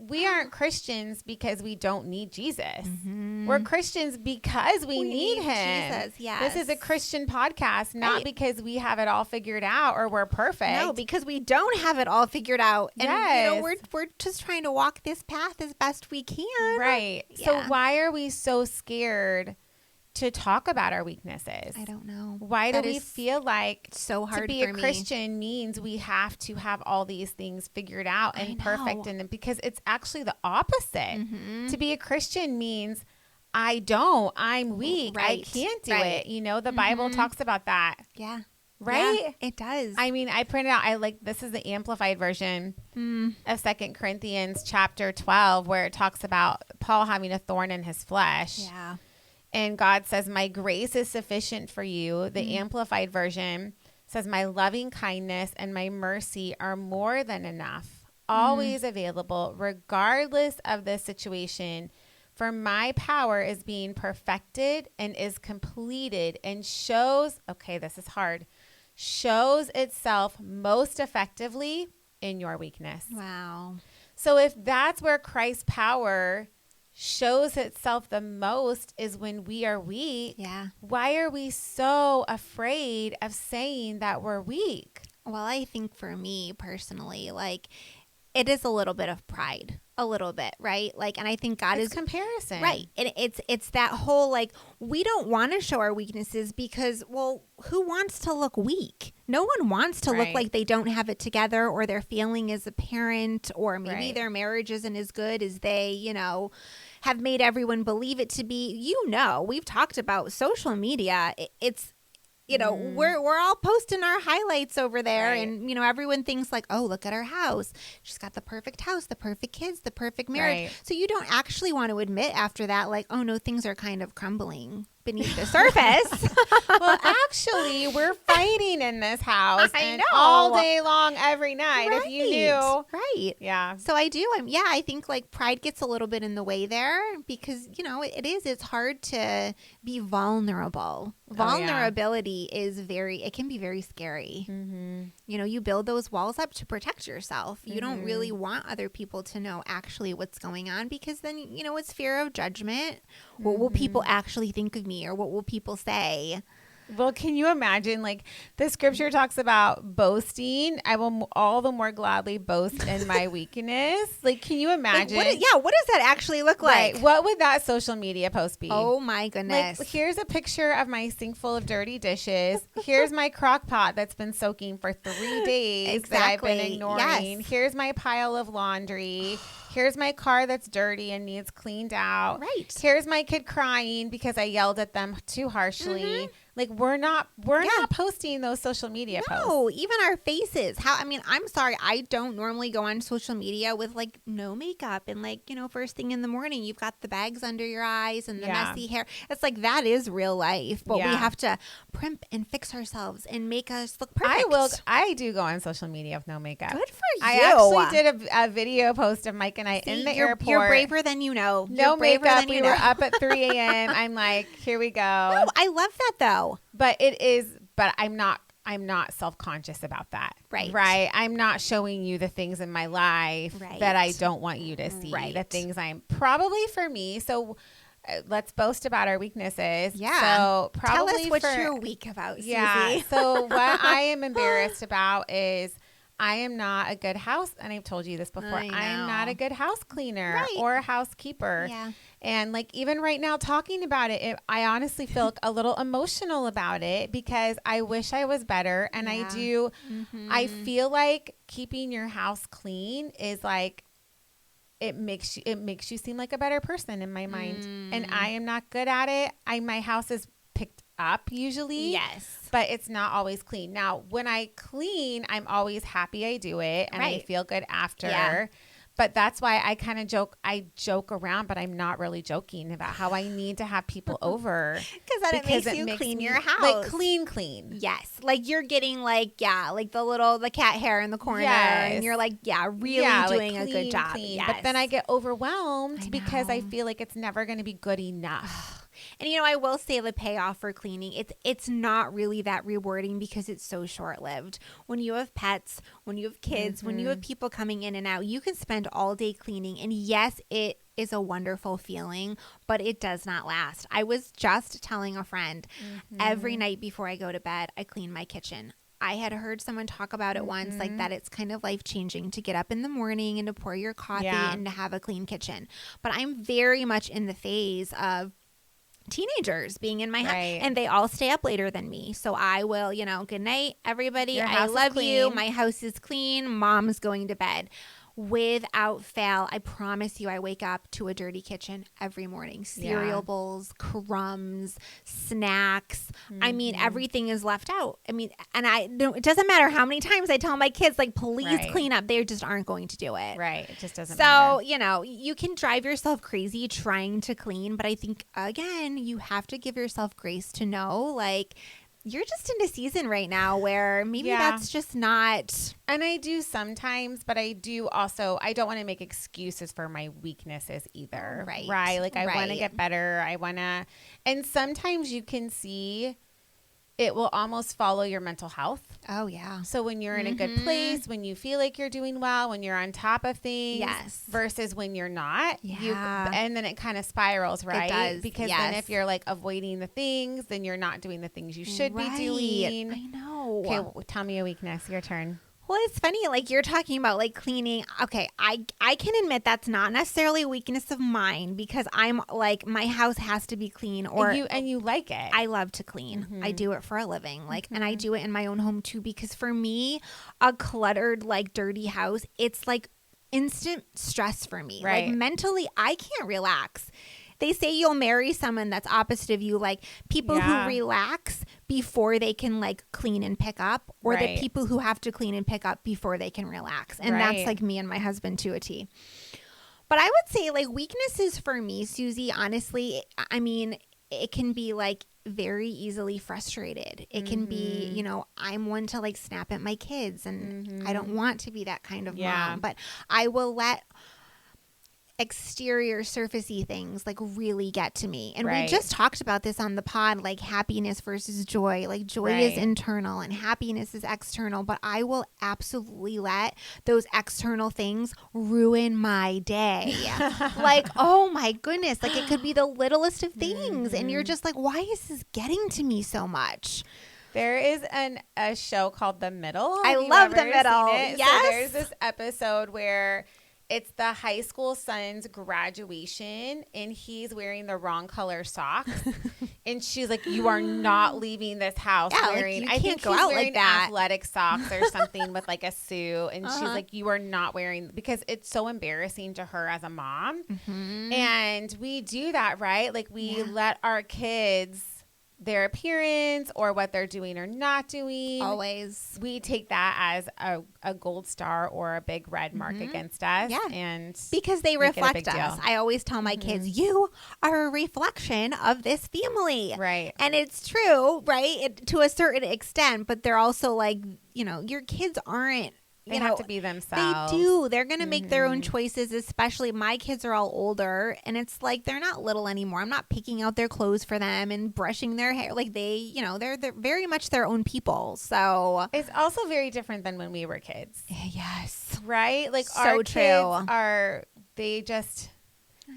Speaker 1: We aren't Christians because we don't need Jesus. We're Christians because we need him.
Speaker 2: Jesus, yes.
Speaker 1: This is a Christian podcast, not because we have it all figured out or we're perfect.
Speaker 2: No, because we don't have it all figured out. And we're just trying to walk this path as best we can.
Speaker 1: Right. Yeah. So why are we so scared to talk about our weaknesses?
Speaker 2: I don't know.
Speaker 1: Why do we feel like
Speaker 2: so hard
Speaker 1: to be a Christian means we have to have all these things figured out and perfect? And because it's actually the opposite. To be a Christian means I'm weak. Right. I can't do it. The Bible talks about that.
Speaker 2: Yeah.
Speaker 1: Right?
Speaker 2: Yeah, it does.
Speaker 1: I mean, I printed out, this is the amplified version of 2 Corinthians chapter 12, where it talks about Paul having a thorn in his flesh.
Speaker 2: Yeah.
Speaker 1: And God says, my grace is sufficient for you. The amplified version says, my loving kindness and my mercy are more than enough, always available, regardless of the situation. For my power is being perfected and is completed and shows, okay, this is hard, shows itself most effectively in your weakness.
Speaker 2: Wow.
Speaker 1: So if that's where Christ's power shows itself the most is when we are weak, why are we so afraid of saying that we're weak?
Speaker 2: Well, I think for me personally, like, it is a little bit of pride, a little bit, right? Like, and I think God is
Speaker 1: comparison,
Speaker 2: right? And it's that whole, like, we don't want to show our weaknesses because, well, who wants to look weak? No one wants to look like they don't have it together, or their feeling as a parent, or maybe their marriage isn't as good as they, you know, have made everyone believe it to be. You know, we've talked about social media. It's, you know, we're all posting our highlights over there, and, you know, everyone thinks like, oh, look at her house. She's got the perfect house, the perfect kids, the perfect marriage. So you don't actually want to admit after that, like, oh no, things are kind of crumbling beneath the surface.
Speaker 1: Well, actually, we're fighting in this house all day long, every night. If you knew.
Speaker 2: Right.
Speaker 1: Yeah.
Speaker 2: So I do. I think like pride gets a little bit in the way there because, you know, it's hard to be vulnerable. Vulnerability is it can be very scary. Mm-hmm. You know, you build those walls up to protect yourself. You don't really want other people to know actually what's going on because then, you know, it's fear of judgment. What will people actually think of me? Or what will people say?
Speaker 1: Well, can you imagine, like, the scripture talks about boasting. I will all the more gladly boast in my weakness. Like, can you imagine?
Speaker 2: What does that actually look like?
Speaker 1: Right. What would that social media post be?
Speaker 2: Oh, my goodness.
Speaker 1: Like, here's a picture of my sink full of dirty dishes. Here's my crock pot that's been soaking for 3 days that I've been ignoring. Yes. Here's my pile of laundry. Here's my car that's dirty and needs cleaned out.
Speaker 2: Right.
Speaker 1: Here's my kid crying because I yelled at them too harshly. Mm-hmm. Like, we're not posting those social media posts.
Speaker 2: No, even our faces. I'm sorry. I don't normally go on social media with like no makeup and like, you know, first thing in the morning, you've got the bags under your eyes and the messy hair. It's like, that is real life, but we have to primp and fix ourselves and make us look perfect.
Speaker 1: I do go on social media with no makeup.
Speaker 2: Good for you.
Speaker 1: I actually did a video post of Mike and I in the airport.
Speaker 2: You're braver than you know.
Speaker 1: No makeup. We were up at 3 a.m. I'm like, here we go.
Speaker 2: No, I love that though.
Speaker 1: But I'm not self-conscious about that. Right. I'm not showing you the things in my life that I don't want you to see. The things I'm probably for me. So let's boast about our weaknesses.
Speaker 2: Yeah.
Speaker 1: So probably
Speaker 2: tell us what you're weak about, Susie.
Speaker 1: Yeah. So what I am embarrassed about is I am not a good house. And I've told you this before. I am not a good house cleaner or a housekeeper. Yeah. And like, even right now talking about it, I honestly feel a little emotional about it because I wish I was better. And I do. Mm-hmm. I feel like keeping your house clean is like, it makes you seem like a better person in my mind. And I am not good at it. My house is picked up usually.
Speaker 2: Yes.
Speaker 1: But it's not always clean. Now, when I clean, I'm always happy I do it and I feel good after. Yeah. But that's why I kind of joke around, but I'm not really joking about how I need to have people over.
Speaker 2: Because it makes you clean your house.
Speaker 1: Like clean.
Speaker 2: Yes. Like you're getting like the cat hair in the corner. Yes. And you're like, really doing a good job. Yes.
Speaker 1: But then I get overwhelmed because I feel like it's never going to be good enough.
Speaker 2: And, you know, I will say the payoff for cleaning, it's not really that rewarding because it's so short-lived. When you have pets, when you have kids, when you have people coming in and out, you can spend all day cleaning. And yes, it is a wonderful feeling, but it does not last. I was just telling a friend, every night before I go to bed, I clean my kitchen. I had heard someone talk about it once, like that it's kind of life-changing to get up in the morning and to pour your coffee and to have a clean kitchen. But I'm very much in the phase of teenagers being in my house, and they all stay up later than me. So I will, good night, everybody. I love you. My house is clean. Mom's going to bed. Without fail, I promise you, I wake up to a dirty kitchen every morning. Cereal bowls, crumbs, snacks. I mean, everything is left out. I mean, and it doesn't matter how many times I tell my kids, like, please clean up. They just aren't going to do it.
Speaker 1: Right. It just doesn't matter.
Speaker 2: So, you can drive yourself crazy trying to clean, but I think, again, you have to give yourself grace to know, like, you're just in a season right now where maybe that's just not.
Speaker 1: And I do sometimes, but I do also, I don't want to make excuses for my weaknesses either. Right. Like I want to get better. I want to, and sometimes you can see it will almost follow your mental health.
Speaker 2: Oh, yeah.
Speaker 1: So when you're in a good place, when you feel like you're doing well, when you're on top of things versus when you're not, and then it kind of spirals, right? It does. Because then if you're like avoiding the things, then you're not doing the things you should be doing.
Speaker 2: I know.
Speaker 1: Okay, tell me a weakness. Your turn.
Speaker 2: Well, it's funny, like you're talking about like cleaning. Okay, I can admit that's not necessarily a weakness of mine because I'm like my house has to be clean
Speaker 1: and you like it.
Speaker 2: I love to clean. I do it for a living. Like and I do it in my own home too because for me, a cluttered like dirty house, it's like instant stress for me. Right. Like mentally, I can't relax. They say you'll marry someone that's opposite of you, like people who relax before they can like clean and pick up, or the people who have to clean and pick up before they can relax. And that's like me and my husband to a T. But I would say like weaknesses for me, Susie, honestly, I mean, it can be like very easily frustrated. It can be, you know, I'm one to like snap at my kids and I don't want to be that kind of mom, but I will let exterior surfacey things like really get to me. And we just talked about this on the pod, like happiness versus joy. Like joy is internal and happiness is external, but I will absolutely let those external things ruin my day. Like, oh my goodness, like it could be the littlest of things and you're just like, why is this getting to me so much?
Speaker 1: There is a show called The Middle.
Speaker 2: I love The Middle.
Speaker 1: Yes. So there's this episode where it's the high school son's graduation and he's wearing the wrong color socks. And she's like, you are not leaving this house wearing,
Speaker 2: like
Speaker 1: I think
Speaker 2: go
Speaker 1: he's
Speaker 2: out
Speaker 1: wearing
Speaker 2: like that.
Speaker 1: Athletic socks or something with like a suit. And she's like, you are not wearing, because it's so embarrassing to her as a mom. And we do that, right? Like we let our kids, their appearance or what they're doing or not doing.
Speaker 2: Always.
Speaker 1: We take that as a gold star or a big red mark against us. Yeah. And
Speaker 2: because they reflect us. I always tell my kids, you are a reflection of this family.
Speaker 1: Right.
Speaker 2: And it's true, right? To a certain extent, but they're also like, you know, your kids aren't,
Speaker 1: They have to be themselves.
Speaker 2: They do. They're going to make their own choices, especially my kids are all older and it's like they're not little anymore. I'm not picking out their clothes for them and brushing their hair. Like they, you know, they're very much their own people. So
Speaker 1: it's also very different than when we were kids.
Speaker 2: Yes.
Speaker 1: Right? Like
Speaker 2: so
Speaker 1: our
Speaker 2: true.
Speaker 1: kids they just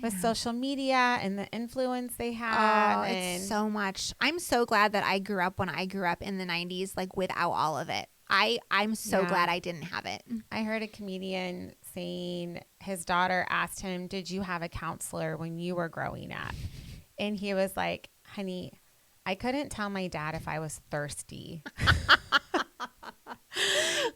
Speaker 1: with social media and the influence they have.
Speaker 2: It's so much. I'm so glad that I grew up when I grew up in the 90s, like without all of it. I'm so glad I didn't have it.
Speaker 1: I heard a comedian saying his daughter asked him, did you have a counselor when you were growing up? And he was like, honey, I couldn't tell my dad if I was thirsty.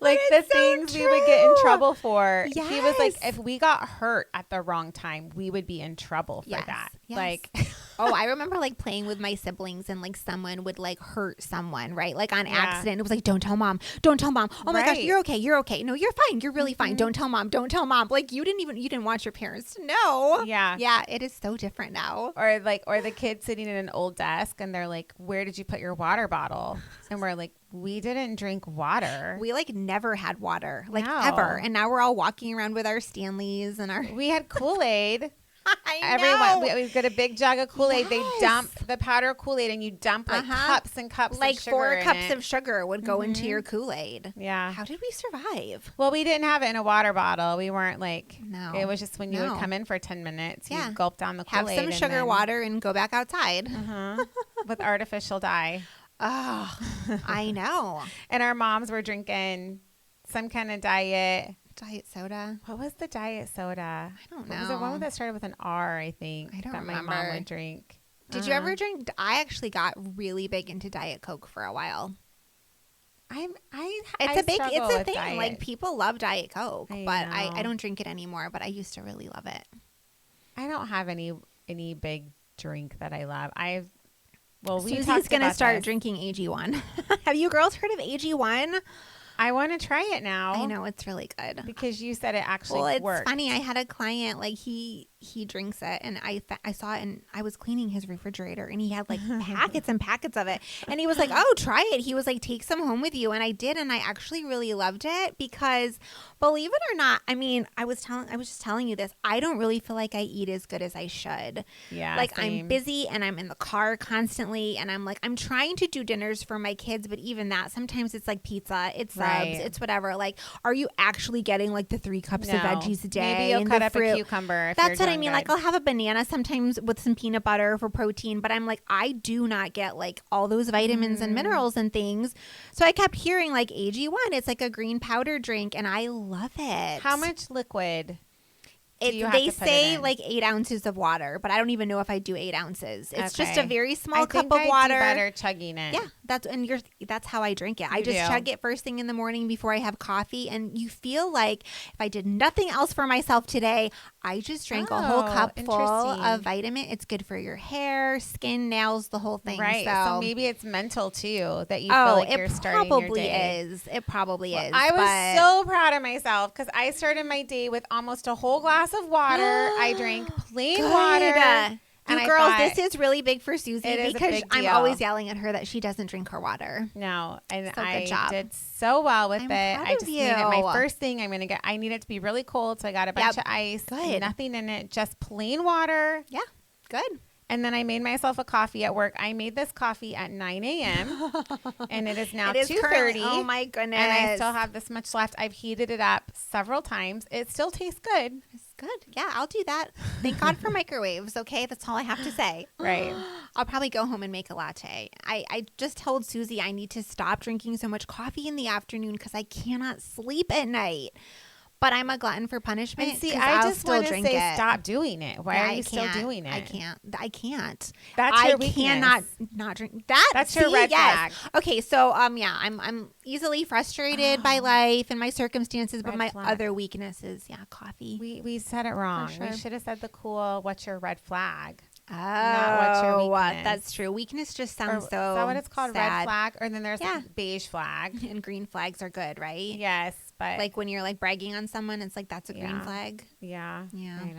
Speaker 1: Like the things we would get in trouble for. Yes. He was like, if we got hurt at the wrong time, we would be in trouble for that. Yes. Like,
Speaker 2: oh, I remember like playing with my siblings and like someone would like hurt someone, right? Like on accident. It was like, don't tell mom. Don't tell mom. Oh my gosh, you're okay. You're okay. No, you're fine. You're really fine. Don't tell mom. Don't tell mom. Like you didn't want your parents to know.
Speaker 1: Yeah.
Speaker 2: Yeah. It is so different now.
Speaker 1: Or the kid sitting at an old desk and they're like, where did you put your water bottle? And we're like, we didn't drink water.
Speaker 2: We like never had water, like ever. And now we're all walking around with our Stanleys and
Speaker 1: we had Kool-Aid.
Speaker 2: I know.
Speaker 1: We've got a big jug of Kool-Aid. Yes. They dump the powder Kool-Aid and you dump like cups and cups
Speaker 2: like
Speaker 1: of sugar.
Speaker 2: Like 4 cups of sugar would go into your Kool-Aid.
Speaker 1: Yeah.
Speaker 2: How did we survive?
Speaker 1: Well, we didn't have it in a water bottle. We weren't like, it was just when you would come in for 10 minutes, you gulp down the Kool-Aid.
Speaker 2: Have some sugar water and go back outside.
Speaker 1: With artificial dye.
Speaker 2: Oh, I know.
Speaker 1: And our moms were drinking some kind of diet
Speaker 2: soda.
Speaker 1: What was the diet soda?
Speaker 2: I don't know.
Speaker 1: Was it one that started with an R, I think?
Speaker 2: I don't remember.
Speaker 1: My mom would drink.
Speaker 2: Did you ever drink? I actually got really big into Diet Coke for a while. It's a thing. Diet. Like people love Diet Coke, but I don't drink it anymore, but I used to really love it.
Speaker 1: I don't have any big drink that I love.
Speaker 2: Susie's going to start drinking AG1. Have you girls heard of AG1?
Speaker 1: I want to try it now.
Speaker 2: I know, it's really good.
Speaker 1: Because you said it actually works.
Speaker 2: It's funny. I had a client, like he he drinks it, and I saw it, and I was cleaning his refrigerator, and he had like packets and packets of it, and he was like, oh, try it. He was like, take some home with you, and I did, and I actually really loved it because, believe it or not, I mean, I was just telling you this, I don't really feel like I eat as good as I should.
Speaker 1: Yeah,
Speaker 2: like
Speaker 1: same.
Speaker 2: I'm busy, and I'm in the car constantly, and I'm like, I'm trying to do dinners for my kids, but even that, sometimes it's like pizza, it's subs, it's whatever. Like, are you actually getting like the 3 cups of veggies a day?
Speaker 1: Maybe you'll cut up a cucumber.
Speaker 2: That's what I mean. Like, I'll have a banana sometimes with some peanut butter for protein, but I'm like, I do not get like all those vitamins and minerals and things. So I kept hearing like AG1, it's like a green powder drink, and I love it.
Speaker 1: How much liquid?
Speaker 2: They say like 8 ounces of water, but I don't even know if I do 8 ounces. It's just a very small cup of water.
Speaker 1: Do better chugging it.
Speaker 2: Yeah, that's how I drink it. I just chug it first thing in the morning before I have coffee, and you feel like if I did nothing else for myself today, I just drank a whole cup full of vitamin. It's good for your hair, skin, nails, the whole thing.
Speaker 1: Right. So maybe it's mental too that you feel like you're starting your day.
Speaker 2: It probably is.
Speaker 1: I was so proud of myself because I started my day with almost a whole glass of water. I drank plain water.
Speaker 2: And girls, this is really big for Susie because I'm always yelling at her that she doesn't drink her water.
Speaker 1: No, and
Speaker 2: so
Speaker 1: I did so well with it. I just needed my first thing. I need it to be really cold, so I got a bunch of ice. Good. Nothing in it, just plain water.
Speaker 2: Yeah, good.
Speaker 1: And then I made myself a coffee at work. I made this coffee at 9 a.m. and it is now 2:30.
Speaker 2: Oh my goodness!
Speaker 1: And I still have this much left. I've heated it up several times. It still tastes good.
Speaker 2: Good. Yeah, I'll do that. Thank God for microwaves. Okay, that's all I have to say.
Speaker 1: Right.
Speaker 2: I'll probably go home and make a latte. I just told Susie I need to stop drinking so much coffee in the afternoon because I cannot sleep at night. But I'm a glutton for punishment.
Speaker 1: And see, I just want to say stop doing it. Why are you still doing it?
Speaker 2: I can't.
Speaker 1: That's your weakness.
Speaker 2: I cannot not drink.
Speaker 1: That's your red flag.
Speaker 2: Okay, so I'm easily frustrated by life and my circumstances, but my other weakness is coffee.
Speaker 1: We said it wrong. Sure. We should have said the cool. What's your red flag?
Speaker 2: Oh, not what's your weakness. That's true. Weakness just sounds so sad. Is that what it's called?
Speaker 1: Red flag? Or then there's beige flag.
Speaker 2: And green flags are good, right?
Speaker 1: Yes. But
Speaker 2: like when you're like bragging on someone, it's like that's a green flag.
Speaker 1: Yeah. I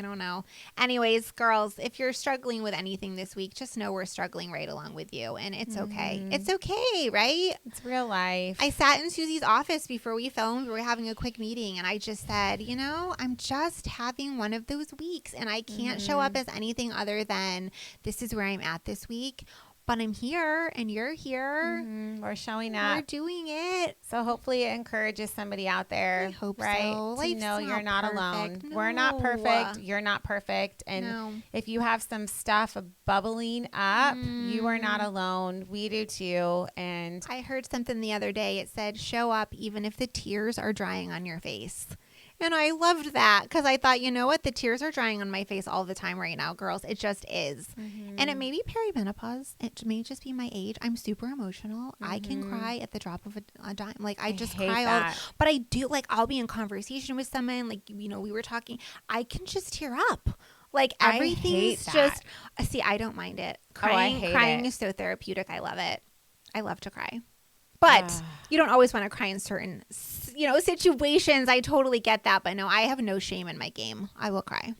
Speaker 1: don't know.
Speaker 2: Anyways, girls, if you're struggling with anything this week, just know we're struggling right along with you. And it's okay. It's okay, right?
Speaker 1: It's real life.
Speaker 2: I sat in Susie's office before we filmed. We were having a quick meeting. And I just said, I'm just having one of those weeks. And I can't show up as anything other than this is where I'm at this week. But I'm here and you're here.
Speaker 1: We're showing up.
Speaker 2: We're doing it.
Speaker 1: So hopefully it encourages somebody out there.
Speaker 2: I hope
Speaker 1: right?
Speaker 2: so.
Speaker 1: To know you're not alone. No. We're not perfect. You're not perfect. And if you have some stuff bubbling up, you are not alone. We do too. And
Speaker 2: I heard something the other day. It said, show up even if the tears are drying on your face. And I loved that because I thought, you know what? The tears are drying on my face all the time right now, girls. It just is. And it may be perimenopause. It may just be my age. I'm super emotional. I can cry at the drop of a dime. Like, I just cry. But I do, like, I'll be in conversation with someone. Like, we were talking. I can just tear up. Like, everything's just, see, I don't mind it. Crying is so therapeutic. I love it. I love to cry. But you don't always want to cry in certain, situations. I totally get that. But no, I have no shame in my game. I will cry.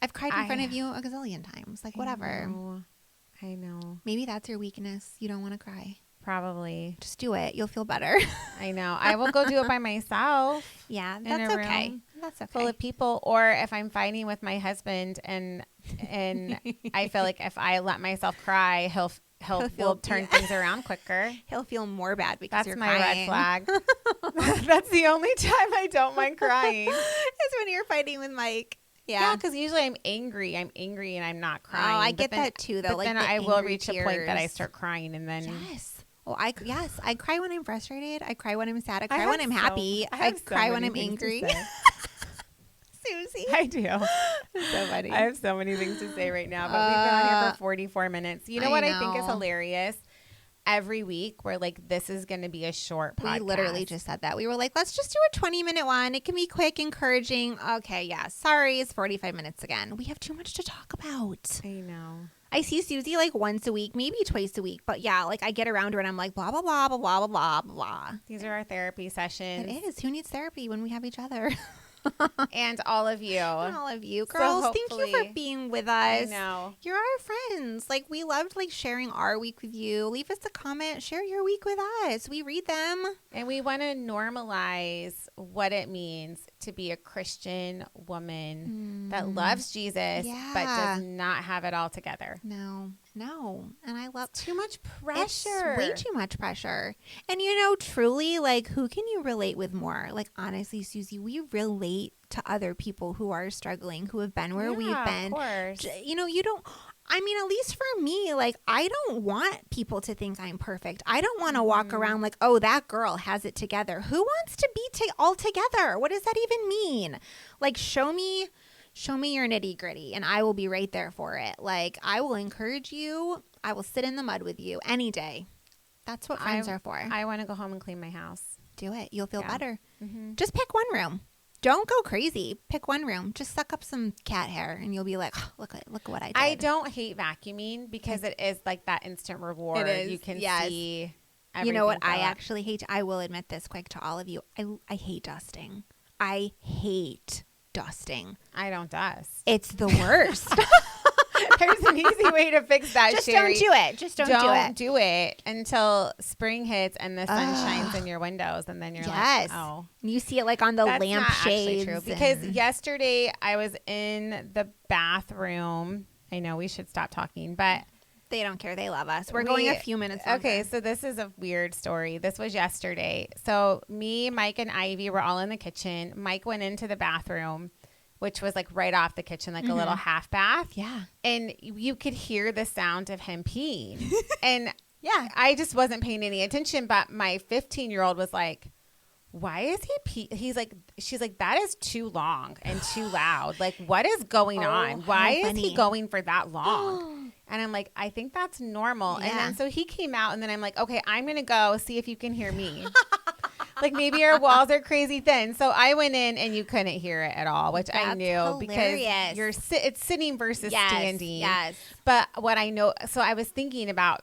Speaker 2: I've cried in front of you a gazillion times. Like, whatever.
Speaker 1: I know.
Speaker 2: Maybe that's your weakness. You don't want to cry.
Speaker 1: Probably.
Speaker 2: Just do it. You'll feel better.
Speaker 1: I know. I will go do it by myself.
Speaker 2: Yeah, that's okay. That's okay.
Speaker 1: Full of people. Or if I'm fighting with my husband and I feel like if I let myself cry, he'll turn things around quicker.
Speaker 2: He'll feel more bad because
Speaker 1: that's my red flag. That's the only time I don't mind crying.
Speaker 2: It's when you're fighting with Mike.
Speaker 1: Yeah, because usually I'm angry and I'm not crying.
Speaker 2: Oh, I get that too, though.
Speaker 1: But then I will reach a point that I start crying, and then
Speaker 2: Well, I cry when I'm frustrated. I cry when I'm sad. I cry when I'm happy. I cry when I'm angry. Susie.
Speaker 1: I do. So funny. I have so many things to say right now, but we've been on here for 44 minutes. You know what I think is hilarious? Every week we're like, this is going to be a short podcast.
Speaker 2: We literally just said that. We were like, let's just do a 20-minute one. It can be quick, encouraging. Okay, yeah. Sorry, it's 45 minutes again. We have too much to talk about.
Speaker 1: I know.
Speaker 2: I see Susie like once a week, maybe twice a week. But yeah, like I get around her and I'm like, blah, blah, blah, blah, blah, blah, blah, blah.
Speaker 1: These are our therapy sessions.
Speaker 2: It is. Who needs therapy when we have each other?
Speaker 1: and all of you.
Speaker 2: And all of you. Girls, so thank you for being with us.
Speaker 1: I know.
Speaker 2: You're our friends. Like, we loved, like, sharing our week with you. Leave us a comment. Share your week with us. We read them.
Speaker 1: And we want to normalize what it means to be a Christian woman that loves Jesus, but does not have it all together.
Speaker 2: No. And I love
Speaker 1: too much pressure.
Speaker 2: It's way too much pressure. And truly, like, who can you relate with more? Like, honestly, Susie, we relate to other people who are struggling, who have been where we've been.
Speaker 1: Of course.
Speaker 2: You don't. I mean, at least for me, like, I don't want people to think I'm perfect. I don't want to walk around like, oh, that girl has it together. Who wants to be all together? What does that even mean? Like, show me your nitty gritty and I will be right there for it. Like, I will encourage you. I will sit in the mud with you any day. That's what friends are for.
Speaker 1: I want to go home and clean my house.
Speaker 2: Do it. You'll feel better. Just pick one room. Don't go crazy. Pick one room. Just suck up some cat hair and you'll be like, oh, look what I did.
Speaker 1: I don't hate vacuuming because it is like that instant reward. It is. You can see everything.
Speaker 2: You know what I actually hate? I will admit this quick to all of you. I hate dusting. I hate dusting.
Speaker 1: I don't dust.
Speaker 2: It's the worst.
Speaker 1: There's an easy way to fix that,
Speaker 2: Just
Speaker 1: Sherry.
Speaker 2: don't do it. Just don't
Speaker 1: do it until spring hits and the sun shines in your windows, and then you're like, oh.
Speaker 2: You see it like on the lampshades.
Speaker 1: That's true, because yesterday I was in the bathroom. I know we should stop talking, but
Speaker 2: they don't care. They love us. We're going a few minutes longer.
Speaker 1: Okay, so this is a weird story. This was yesterday. So me, Mike, and Ivy were all in the kitchen. Mike went into the bathroom, which was like right off the kitchen, like a little half bath.
Speaker 2: Yeah.
Speaker 1: And you could hear the sound of him peeing. And I just wasn't paying any attention. But my 15-year-old was like, why is he she's like, that is too long and too loud. Like, what is going on? Why is he going for that long? And I'm like, I think that's normal. Yeah. And then so he came out and then I'm like, okay, I'm going to go see if you can hear me. Like, maybe our walls are crazy thin. So I went in and you couldn't hear it at all, which I knew
Speaker 2: hilarious.
Speaker 1: Because it's sitting versus standing.
Speaker 2: Yes.
Speaker 1: But what I know, so I was thinking about,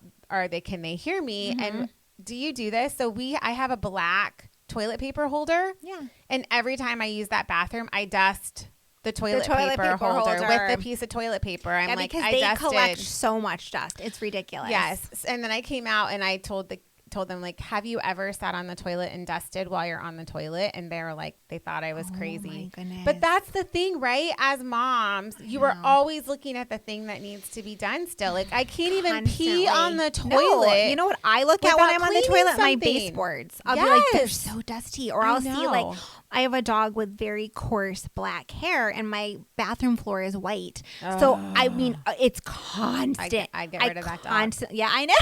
Speaker 1: can they hear me? And do you do this? So I have a black toilet paper holder.
Speaker 2: Yeah.
Speaker 1: And every time I use that bathroom, I dust the toilet paper holder with the piece of toilet paper. I'm like,
Speaker 2: because they collect so much dust. It's ridiculous.
Speaker 1: Yes. And then I came out and I told them, like, have you ever sat on the toilet and dusted while you're on the toilet? And they were like, they thought I was crazy.
Speaker 2: My goodness.
Speaker 1: But that's the thing, right? As moms, you are always looking at the thing that needs to be done still. Like, I can't even pee on the toilet.
Speaker 2: No. You know what I look at when I'm on the toilet? My baseboards. I'll be like, they're so dusty. Or I'll see, like, I have a dog with very coarse black hair and my bathroom floor is white. So, I mean, it's constant.
Speaker 1: I get rid of that dog.
Speaker 2: Yeah, I know.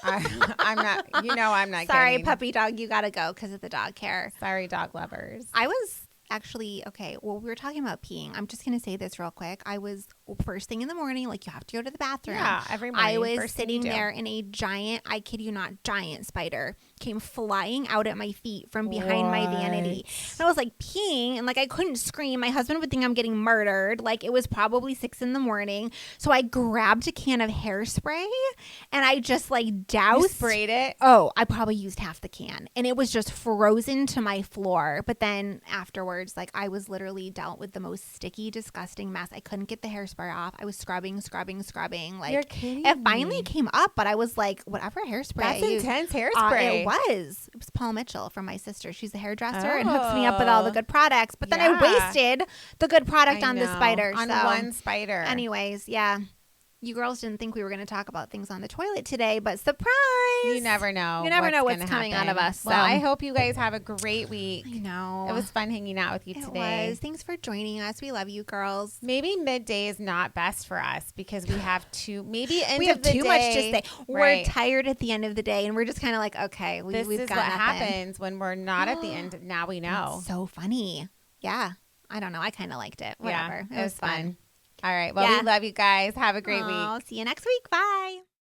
Speaker 1: I'm not, I'm not
Speaker 2: Sorry,
Speaker 1: kidding.
Speaker 2: puppy dog, you gotta go because of the dog hair.
Speaker 1: Sorry, dog lovers.
Speaker 2: I was actually, we were talking about peeing. I'm just gonna say this real quick. I was first thing in the morning, like, you have to go to the bathroom.
Speaker 1: Yeah, every morning.
Speaker 2: I was sitting there and a giant, I kid you not, giant spider came flying out at my feet from behind my vanity. And I was like peeing and like I couldn't scream. My husband would think I'm getting murdered. Like, it was probably 6 a.m. So I grabbed a can of hairspray and I just like doused.
Speaker 1: You sprayed it?
Speaker 2: Oh, I probably used half the can and it was just frozen to my floor. But then afterwards, like, I was literally dealt with the most sticky, disgusting mess. I couldn't get the hairspray off. I was scrubbing. Like,
Speaker 1: you're kidding
Speaker 2: it finally came up, but I was like, whatever hairspray.
Speaker 1: That's intense hairspray.
Speaker 2: It was Paul Mitchell from my sister. She's a hairdresser and hooks me up with all the good products. But then I wasted the good product on the spider.
Speaker 1: On one spider.
Speaker 2: Anyways, yeah. You girls didn't think we were going to talk about things on the toilet today, but surprise!
Speaker 1: You never know.
Speaker 2: You never know what's coming out of us.
Speaker 1: Well, I hope you guys have a great week.
Speaker 2: I know.
Speaker 1: It was fun hanging out with you today.
Speaker 2: It was. Thanks for joining us. We love you, girls.
Speaker 1: Maybe midday is not best for us because we have too much
Speaker 2: to say. We're tired at the end of the day, and we're just kind of like, okay, we've got
Speaker 1: what
Speaker 2: nothing.
Speaker 1: happens when we're not at the end. Now we know.
Speaker 2: That's so funny. Yeah. I don't know. I kind of liked it. Whatever.
Speaker 1: Yeah, it was fun. All right. Well, we love you guys. Have a great week.
Speaker 2: See you next week. Bye.